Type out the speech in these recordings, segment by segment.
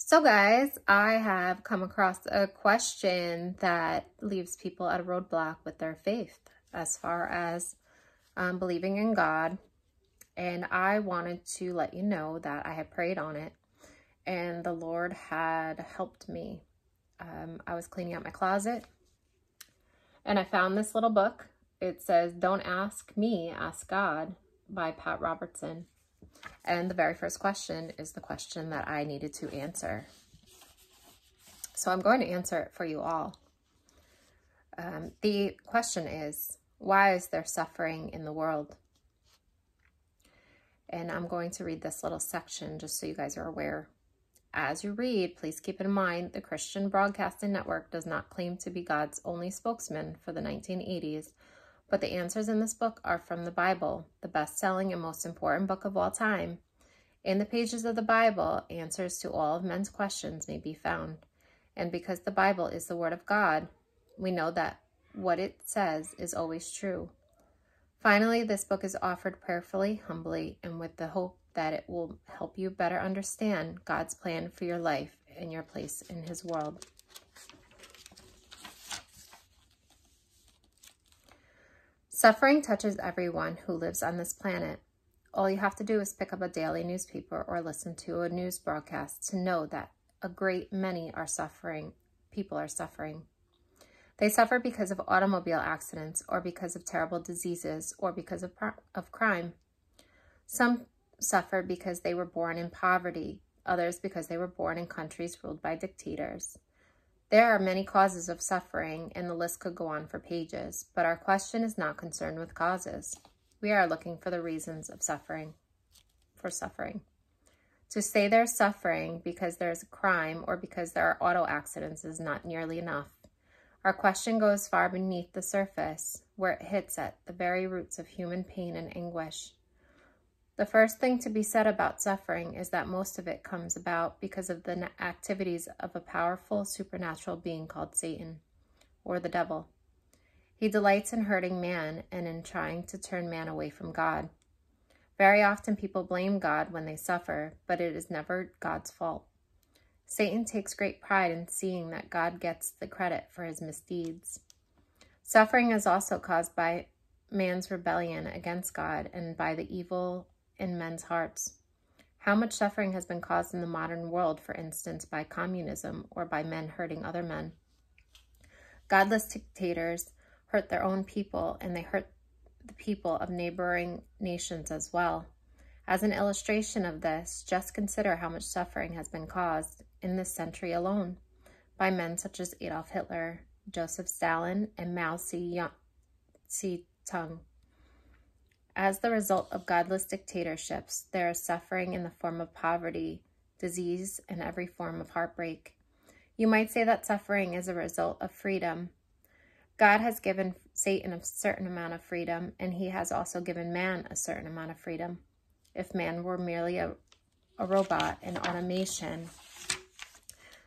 So guys, I have come across a question that leaves people at a roadblock with their faith as far as believing in God. And I wanted to let you know that I had prayed on it and the Lord had helped me. I was cleaning out my closet and I found this little book. It says, "Don't Ask Me, Ask God" by Robertson. And the very first question is the question that I needed to answer. So I'm going to answer it for you all. The question is, why is there suffering in the world? And I'm going to read this little section just so you guys are aware. As you read, please keep in mind the Christian Broadcasting Network does not claim to be God's only spokesman for the 1980s, but the answers in this book are from the Bible, the best-selling and most important book of all time. In the pages of the Bible, answers to all of men's questions may be found. And because the Bible is the Word of God, we know that what it says is always true. Finally, this book is offered prayerfully, humbly, and with the hope that it will help you better understand God's plan for your life and your place in His world. Suffering touches everyone who lives on this planet. All you have to do is pick up a daily newspaper or listen to a news broadcast to know that a great many are suffering. People are suffering. They suffer because of automobile accidents or because of terrible diseases or because of crime. Some suffer because they were born in poverty, others because they were born in countries ruled by dictators. There are many causes of suffering, and the list could go on for pages, but our question is not concerned with causes. We are looking for the reasons of suffering. To say there's suffering because there's a crime or because there are auto accidents is not nearly enough. Our question goes far beneath the surface, where it hits at the very roots of human pain and anguish. The first thing to be said about suffering is that most of it comes about because of the activities of a powerful supernatural being called Satan, or the devil. He delights in hurting man and in trying to turn man away from God. Very often people blame God when they suffer, but it is never God's fault. Satan takes great pride in seeing that God gets the credit for his misdeeds. Suffering is also caused by man's rebellion against God and by the evil in men's hearts. How much suffering has been caused in the modern world, for instance, by communism or by men hurting other men? Godless dictators hurt their own people, and they hurt the people of neighboring nations as well. As an illustration of this, just consider how much suffering has been caused in this century alone by men such as Adolf Hitler, Joseph Stalin, and Mao Zedong. As the result of godless dictatorships, there is suffering in the form of poverty, disease, and every form of heartbreak. You might say that suffering is a result of freedom. God has given Satan a certain amount of freedom, and he has also given man a certain amount of freedom. If man were merely a robot, an automation,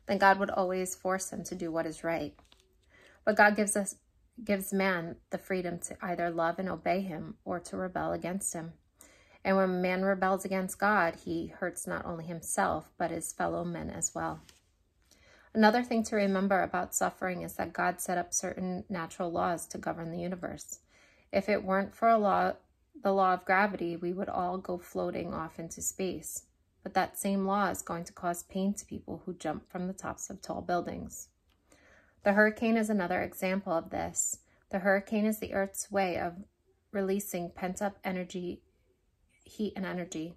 then God would always force him to do what is right. But God gives man the freedom to either love and obey him or to rebel against him. And when man rebels against God, he hurts not only himself, but his fellow men as well. Another thing to remember about suffering is that God set up certain natural laws to govern the universe. If it weren't for the law of gravity, we would all go floating off into space. But that same law is going to cause pain to people who jump from the tops of tall buildings. The hurricane is another example of this. The hurricane is the Earth's way of releasing pent-up energy, heat and energy.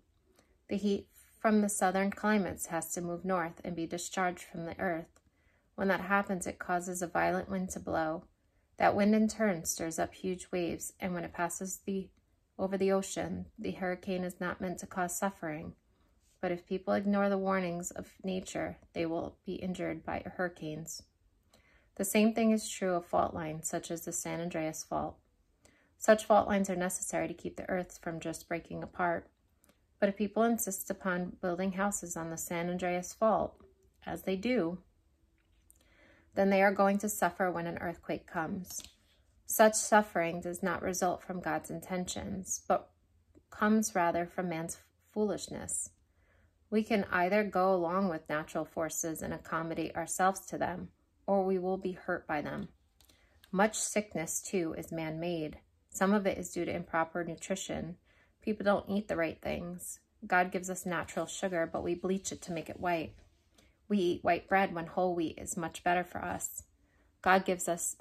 The heat from the southern climates has to move north and be discharged from the earth. When that happens, it causes a violent wind to blow. That wind in turn stirs up huge waves, and when it passes over the ocean, the hurricane is not meant to cause suffering. But if people ignore the warnings of nature, they will be injured by hurricanes. The same thing is true of fault lines, such as the San Andreas Fault. Such fault lines are necessary to keep the earth from just breaking apart. But if people insist upon building houses on the San Andreas Fault, as they do, then they are going to suffer when an earthquake comes. Such suffering does not result from God's intentions, but comes rather from man's foolishness. We can either go along with natural forces and accommodate ourselves to them, or we will be hurt by them. Much sickness, too, is man-made. Some of it is due to improper nutrition. People don't eat the right things. God gives us natural sugar, but we bleach it to make it white. We eat white bread when whole wheat is much better for us. God gives us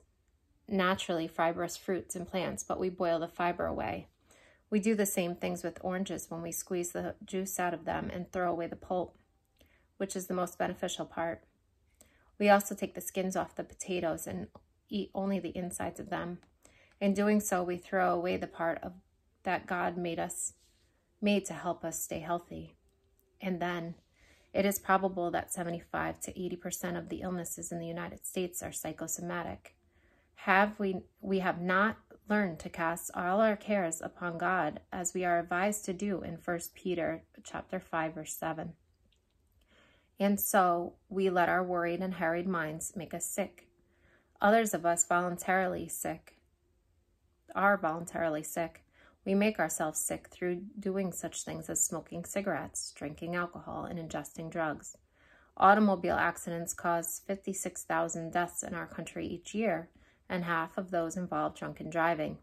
naturally fibrous fruits and plants, but we boil the fiber away. We do the same things with oranges when we squeeze the juice out of them and throw away the pulp, which is the most beneficial part. We also take the skins off the potatoes and eat only the insides of them. In doing so, we throw away the part of that God made to help us stay healthy. And then, it is probable that 75 to 80% of the illnesses in the United States are psychosomatic. We have not learned to cast all our cares upon God, as we are advised to do in 1 Peter chapter 5, verse 7. And so we let our worried and harried minds make us sick. Others of us are voluntarily sick. We make ourselves sick through doing such things as smoking cigarettes, drinking alcohol, and ingesting drugs. Automobile accidents cause 56,000 deaths in our country each year, and half of those involve drunken driving.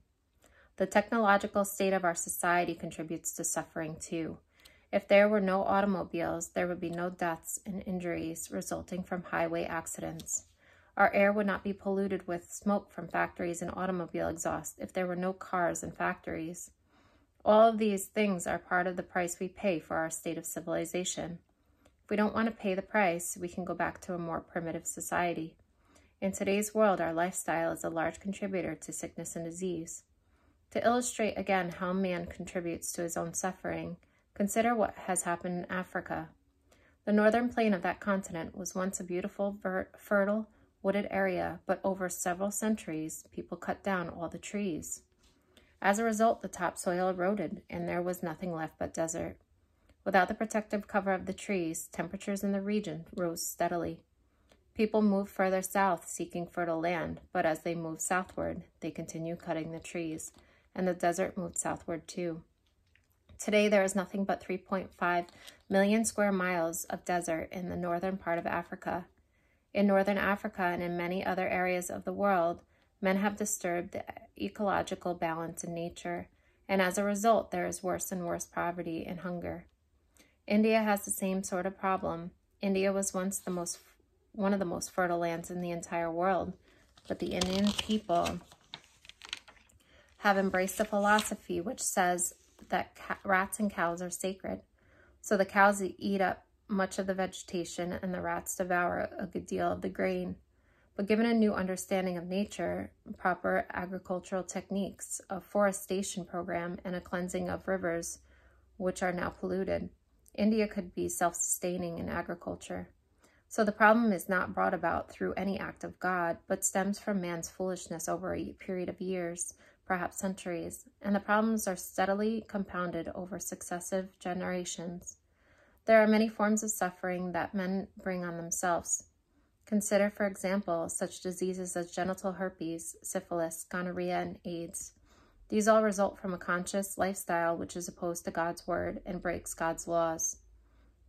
The technological state of our society contributes to suffering too. If there were no automobiles, there would be no deaths and injuries resulting from highway accidents. Our air would not be polluted with smoke from factories and automobile exhaust if there were no cars and factories. All of these things are part of the price we pay for our state of civilization. If we don't want to pay the price, we can go back to a more primitive society. In today's world, our lifestyle is a large contributor to sickness and disease. To illustrate again how man contributes to his own suffering, consider what has happened in Africa. The northern plain of that continent was once a beautiful, fertile, wooded area, but over several centuries, people cut down all the trees. As a result, the topsoil eroded, and there was nothing left but desert. Without the protective cover of the trees, temperatures in the region rose steadily. People moved further south seeking fertile land, but as they moved southward, they continued cutting the trees, and the desert moved southward too. Today, there is nothing but 3.5 million square miles of desert in the northern part of Africa. In northern Africa and in many other areas of the world, men have disturbed the ecological balance in nature, and as a result, there is worse and worse poverty and hunger. India has the same sort of problem. India was once one of the most fertile lands in the entire world, but the Indian people have embraced a philosophy which says that rats and cows are sacred. So the cows eat up much of the vegetation and the rats devour a good deal of the grain. But given a new understanding of nature, proper agricultural techniques, a forestation program, and a cleansing of rivers, which are now polluted, India could be self-sustaining in agriculture. So the problem is not brought about through any act of God, but stems from man's foolishness over a period of years, perhaps centuries, and the problems are steadily compounded over successive generations. There are many forms of suffering that men bring on themselves. Consider, for example, such diseases as genital herpes, syphilis, gonorrhea, and AIDS. These all result from a conscious lifestyle which is opposed to God's word and breaks God's laws.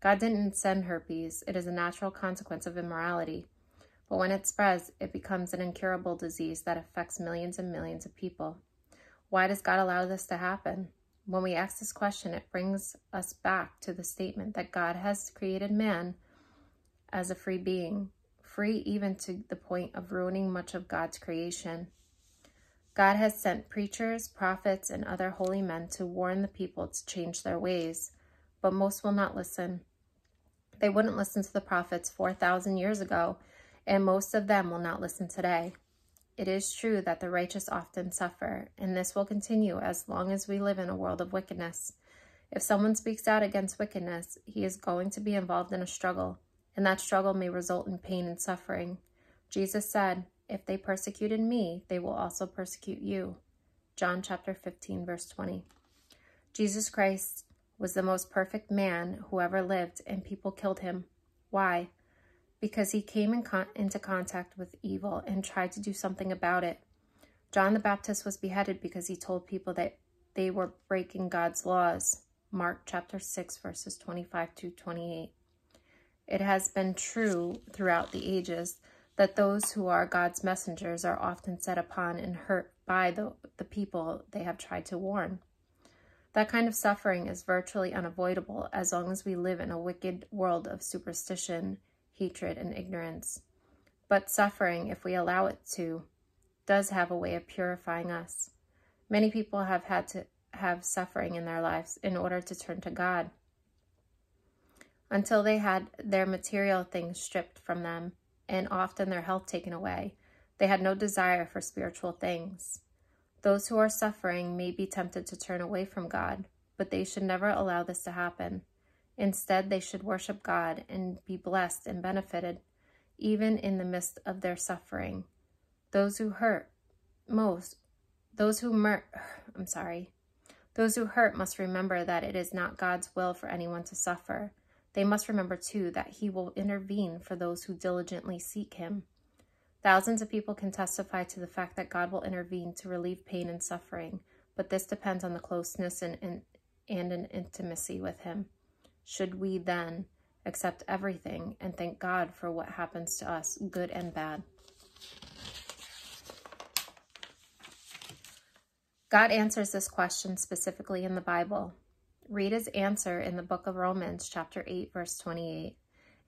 God didn't send herpes. It is a natural consequence of immorality. But when it spreads, it becomes an incurable disease that affects millions and millions of people. Why does God allow this to happen? When we ask this question, it brings us back to the statement that God has created man as a free being, free even to the point of ruining much of God's creation. God has sent preachers, prophets, and other holy men to warn the people to change their ways, but most will not listen. They wouldn't listen to the prophets 4,000 years ago, and most of them will not listen today. It is true that the righteous often suffer, and this will continue as long as we live in a world of wickedness. If someone speaks out against wickedness, he is going to be involved in a struggle, and that struggle may result in pain and suffering. Jesus said, "If they persecuted me, they will also persecute you." John chapter 15, verse 20. Jesus Christ was the most perfect man who ever lived, and people killed him. Why? Because he came into contact with evil and tried to do something about it. John the Baptist was beheaded because he told people that they were breaking God's laws. Mark chapter 6, verses 25 to 28. It has been true throughout the ages that those who are God's messengers are often set upon and hurt by the people they have tried to warn. That kind of suffering is virtually unavoidable as long as we live in a wicked world of superstition, hatred, and ignorance. But suffering, if we allow it to, does have a way of purifying us. Many people have had to have suffering in their lives in order to turn to God. Until they had their material things stripped from them, and often their health taken away, they had no desire for spiritual things. Those who are suffering may be tempted to turn away from God, but they should never allow this to happen. Instead, they should worship God and be blessed and benefited, even in the midst of their suffering. Those who hurt must remember that it is not God's will for anyone to suffer. They must remember, too, that he will intervene for those who diligently seek him. Thousands of people can testify to the fact that God will intervene to relieve pain and suffering, but this depends on the closeness and an intimacy with him. Should we then accept everything and thank God for what happens to us, good and bad? God answers this question specifically in the Bible. Read his answer in the book of Romans, chapter 8, verse 28.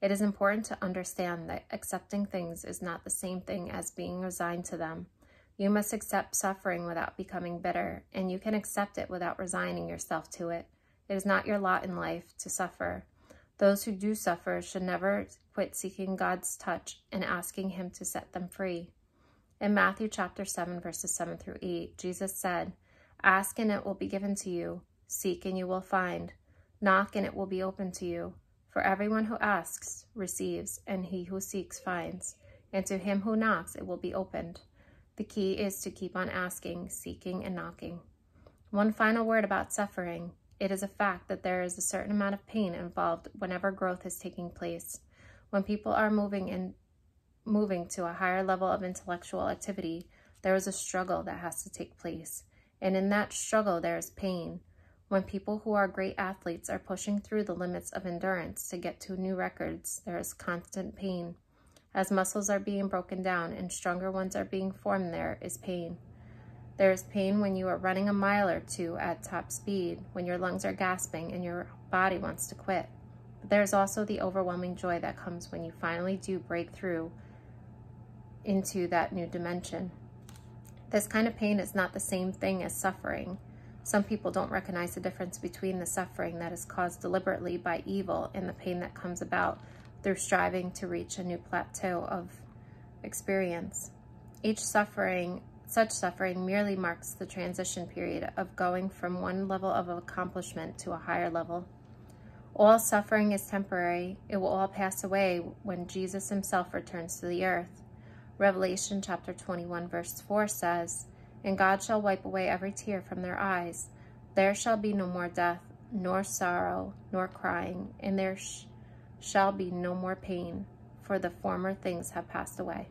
It is important to understand that accepting things is not the same thing as being resigned to them. You must accept suffering without becoming bitter, and you can accept it without resigning yourself to it. It is not your lot in life to suffer. Those who do suffer should never quit seeking God's touch and asking him to set them free. In Matthew chapter 7, verses 7 through 8, Jesus said, "Ask and it will be given to you. Seek and you will find. Knock and it will be opened to you. For everyone who asks receives, and he who seeks finds. And to him who knocks it will be opened." The key is to keep on asking, seeking, and knocking. One final word about suffering. It is a fact that there is a certain amount of pain involved whenever growth is taking place. When people are moving to a higher level of intellectual activity, there is a struggle that has to take place. And in that struggle, there is pain. When people who are great athletes are pushing through the limits of endurance to get to new records, there is constant pain. As muscles are being broken down and stronger ones are being formed, there is pain. There is pain when you are running a mile or two at top speed, when your lungs are gasping and your body wants to quit. But there is also the overwhelming joy that comes when you finally do break through into that new dimension. This kind of pain is not the same thing as suffering. Some people don't recognize the difference between the suffering that is caused deliberately by evil and the pain that comes about through striving to reach a new plateau of experience. Such suffering merely marks the transition period of going from one level of accomplishment to a higher level. All suffering is temporary. It will all pass away when Jesus himself returns to the earth. Revelation chapter 21, verse 4 says, "And God shall wipe away every tear from their eyes. There shall be no more death, nor sorrow, nor crying, and there shall be no more pain, for the former things have passed away."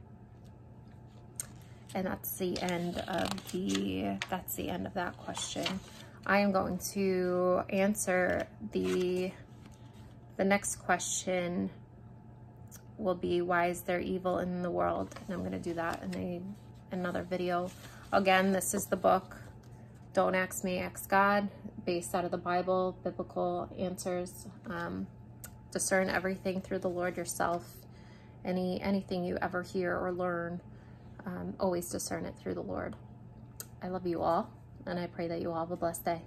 And that's the end of that question. I am going to answer the next question will be, why is there evil in the world? And I'm going to do that in another video. Again, this is the book, Don't Ask Me, Ask God, based out of the Bible, biblical answers. Discern everything through the Lord yourself. Anything you ever hear or learn, always discern it through the Lord. I love you all, and I pray that you all have a blessed day.